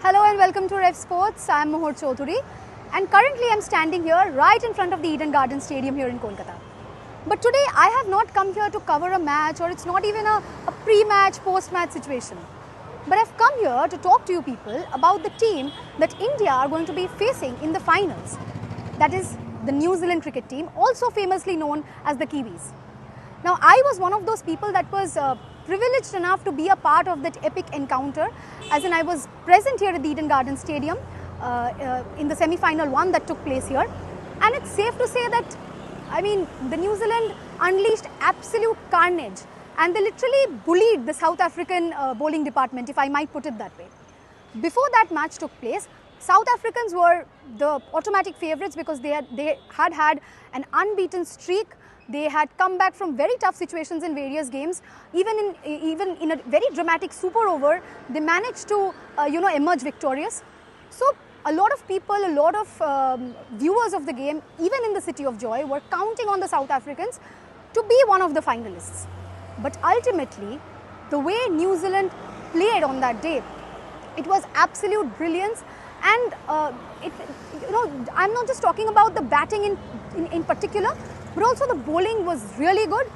Hello and welcome to Revsportz. I am Mohor Chaudhary and currently I am standing here right in front of the Eden Garden Stadium here in Kolkata. But today I have not come here to cover a match, or it's not even a pre-match, post-match situation. But I've come here to talk to you people about the team that India are going to be facing in the finals. That is the New Zealand cricket team, also famously known as the Kiwis. Now I was one of those people that was privileged enough to be a part of that epic encounter, as in I was present here at the Eden Garden Stadium in the semi-final one that took place here, and it's safe to say that the New Zealand unleashed absolute carnage and they literally bullied the South African bowling department, if I might put it that way. Before that match took place, South Africans were the automatic favourites because they had an unbeaten streak. They had come back from very tough situations in various games. Even in a very dramatic super over, they managed to emerge victorious. So a lot of people, a lot of viewers of the game, even in the City of Joy, were counting on the South Africans to be one of the finalists. But ultimately, the way New Zealand played on that day, it was absolute brilliance. And I'm not just talking about the batting in particular, but also the bowling was really good.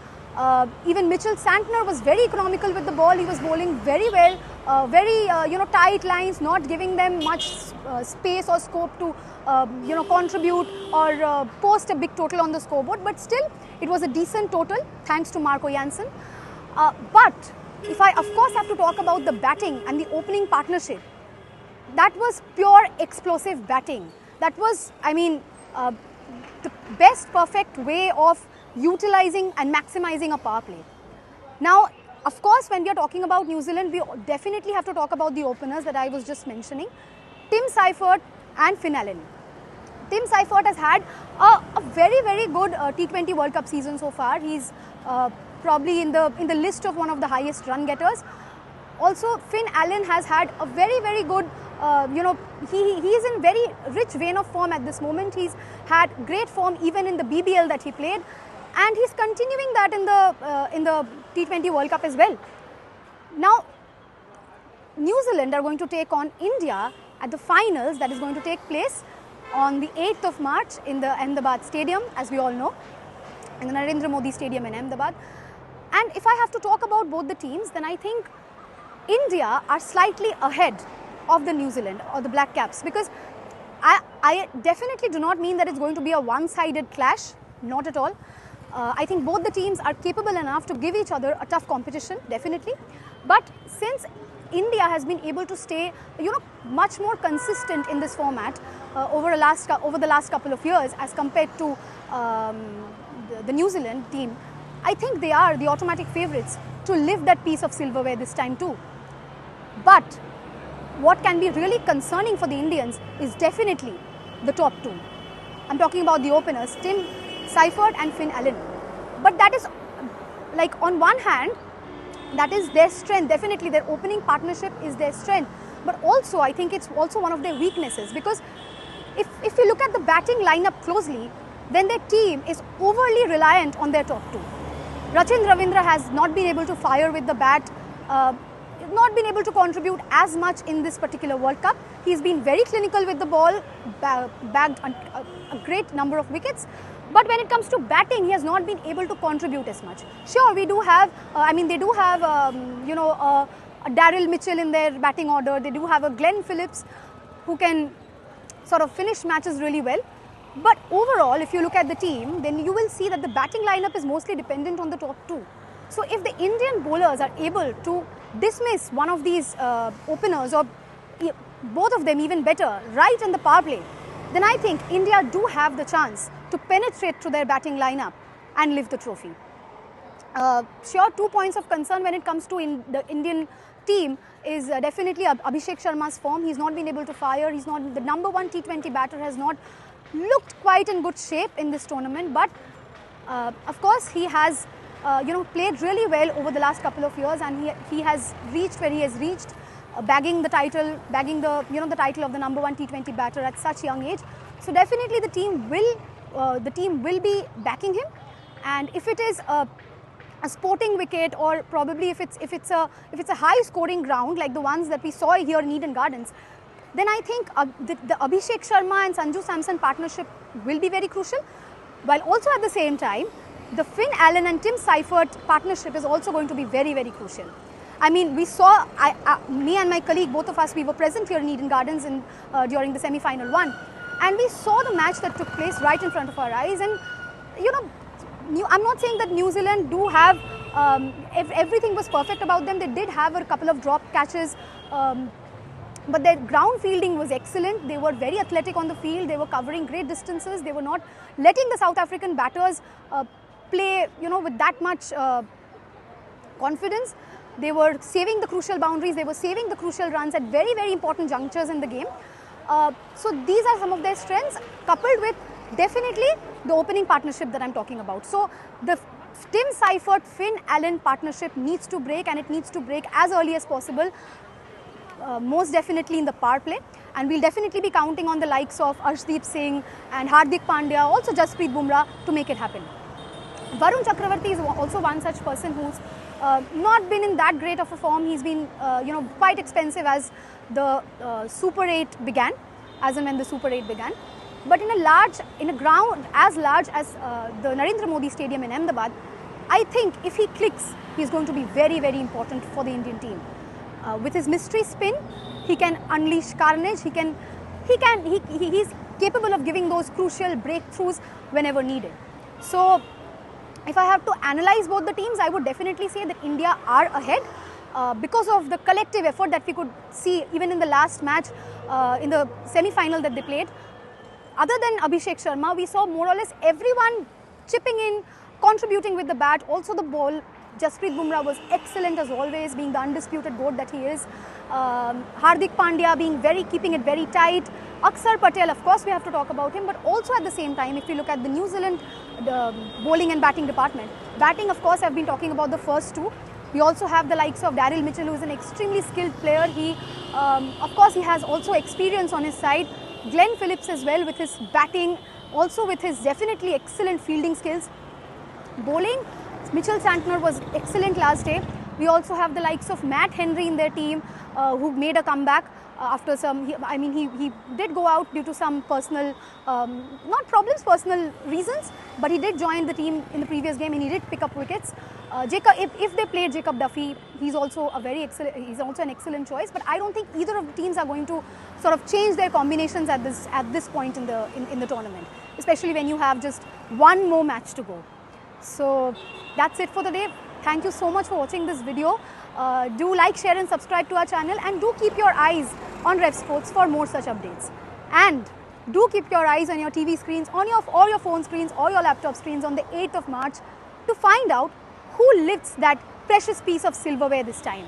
Even Mitchell Santner was very economical with the ball. He was bowling very well, very tight lines, not giving them much space or scope to contribute or post a big total on the scoreboard. But still, it was a decent total thanks to Marco Jansen. But if I of course have to talk about the batting and the opening partnership, that was pure explosive batting. That was, the best perfect way of utilizing and maximizing a power play. Now, of course, when we are talking about New Zealand, we definitely have to talk about the openers that I was just mentioning, Tim Seifert and Finn Allen. Tim Seifert has had a very, very good T20 World Cup season so far. He's probably in the list of one of the highest run getters. Also, Finn Allen has had a very, very good, he is in very rich vein of form at this moment. He's had great form even in the BBL that he played, and he's continuing that in the T20 World Cup as well. Now, New Zealand are going to take on India at the finals that is going to take place on the 8th of March in the Ahmedabad Stadium, as we all know, in the Narendra Modi Stadium in Ahmedabad. And if I have to talk about both the teams, then I think India are slightly ahead of the New Zealand or the Black Caps, because I definitely do not mean that it's going to be a one-sided clash, not at all. I think both the teams are capable enough to give each other a tough competition, definitely. But since India has been able to stay, much more consistent in this format over the last couple of years as compared to the New Zealand team, I think they are the automatic favourites to lift that piece of silverware this time too. But what can be really concerning for the Indians is definitely the top two. I'm talking about the openers, Tim Seifert and Finn Allen. But that is, like, on one hand, that is their strength. Definitely their opening partnership is their strength. But also, I think it's also one of their weaknesses, because if you look at the batting lineup closely, then their team is overly reliant on their top two. Rachin Ravindra has not been able to fire with the bat, not been able to contribute as much in this particular World Cup. He's been very clinical with the ball, bagged a great number of wickets. But when it comes to batting, he has not been able to contribute as much. Sure, we do have, they do have, a Daryl Mitchell in their batting order. They do have a Glenn Phillips who can sort of finish matches really well. But overall, if you look at the team, then you will see that the batting lineup is mostly dependent on the top two. So if the Indian bowlers are able to dismiss one of these openers, or both of them even better, right in the power play, then I think India do have the chance to penetrate through their batting lineup and lift the trophy. Sure, 2 points of concern when it comes to the Indian team is definitely Abhishek Sharma's form. He's not been able to fire. He's not the number one T20 batter, has not looked quite in good shape in this tournament. But of course, he has played really well over the last couple of years, and he has reached where he has reached, bagging the title of the number one T20 batter at such young age. So definitely the team will be backing him, and if it is a sporting wicket, or probably if it's a high scoring ground like the ones that we saw here in Eden Gardens, then I think the Abhishek Sharma and Sanju Samson partnership will be very crucial. While also at the same time, the Finn Allen and Tim Seifert partnership is also going to be very, very crucial. I mean, we saw, me and my colleague, both of us, we were present here in Eden Gardens during the semi-final one. And we saw the match that took place right in front of our eyes. And, you know, I'm not saying that New Zealand do have, everything was perfect about them. They did have a couple of drop catches. But their ground fielding was excellent. They were very athletic on the field. They were covering great distances. They were not letting the South African batters play, you know, with that much confidence. They were saving the crucial boundaries. They were saving the crucial runs at very, very important junctures in the game. So these are some of their strengths, coupled with definitely the opening partnership that I'm talking about. So the Tim Seifert, Finn Allen partnership needs to break, and it needs to break as early as possible. Most definitely in the power play, and we'll definitely be counting on the likes of Arshdeep Singh and Hardik Pandya, also Jasprit Bumrah, to make it happen. Varun Chakravarti is also one such person who's not been in that great of a form. He's been you know, quite expensive as the Super 8 began, as and when the Super 8 began. But in a ground as large as the Narendra Modi Stadium in Ahmedabad, I think if he clicks, he's going to be very, very important for the Indian team. With his mystery spin, he can unleash carnage. He's capable of giving those crucial breakthroughs whenever needed. So, if I have to analyze both the teams, I would definitely say that India are ahead because of the collective effort that we could see even in the last match, in the semi-final that they played. Other than Abhishek Sharma, we saw more or less everyone chipping in, contributing with the bat, also the ball. Jasprit Bumrah was excellent as always, being the undisputed GOAT that he is. Hardik Pandya keeping it very tight. Akshar Patel, of course we have to talk about him, but also at the same time, if you look at the New Zealand bowling and batting department, batting, of course, I've been talking about the first two. We also have the likes of Daryl Mitchell, who is an extremely skilled player. Of course, he has also experience on his side. Glenn Phillips as well, with his batting, also with his definitely excellent fielding skills. Bowling, Mitchell Santner was excellent last day. We also have the likes of Matt Henry in their team, who made a comeback after some, he did go out due to some personal, not problems, personal reasons, but he did join the team in the previous game and he did pick up wickets. If they played Jacob Duffy, he's also an excellent choice, but I don't think either of the teams are going to sort of change their combinations at this point in the tournament, especially when you have just one more match to go. So that's it for the day. Thank you so much for watching this video. Do like, share and subscribe to our channel, and do keep your eyes on Revsportz for more such updates. And do keep your eyes on your TV screens, or your phone screens, or your laptop screens on the 8th of March to find out who lifts that precious piece of silverware this time.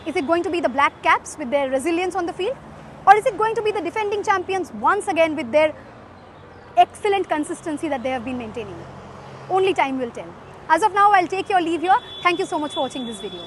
Is it going to be the Black Caps with their resilience on the field, or is it going to be the defending champions once again with their excellent consistency that they have been maintaining? Only time will tell. As of now, I'll take your leave here. Thank you so much for watching this video.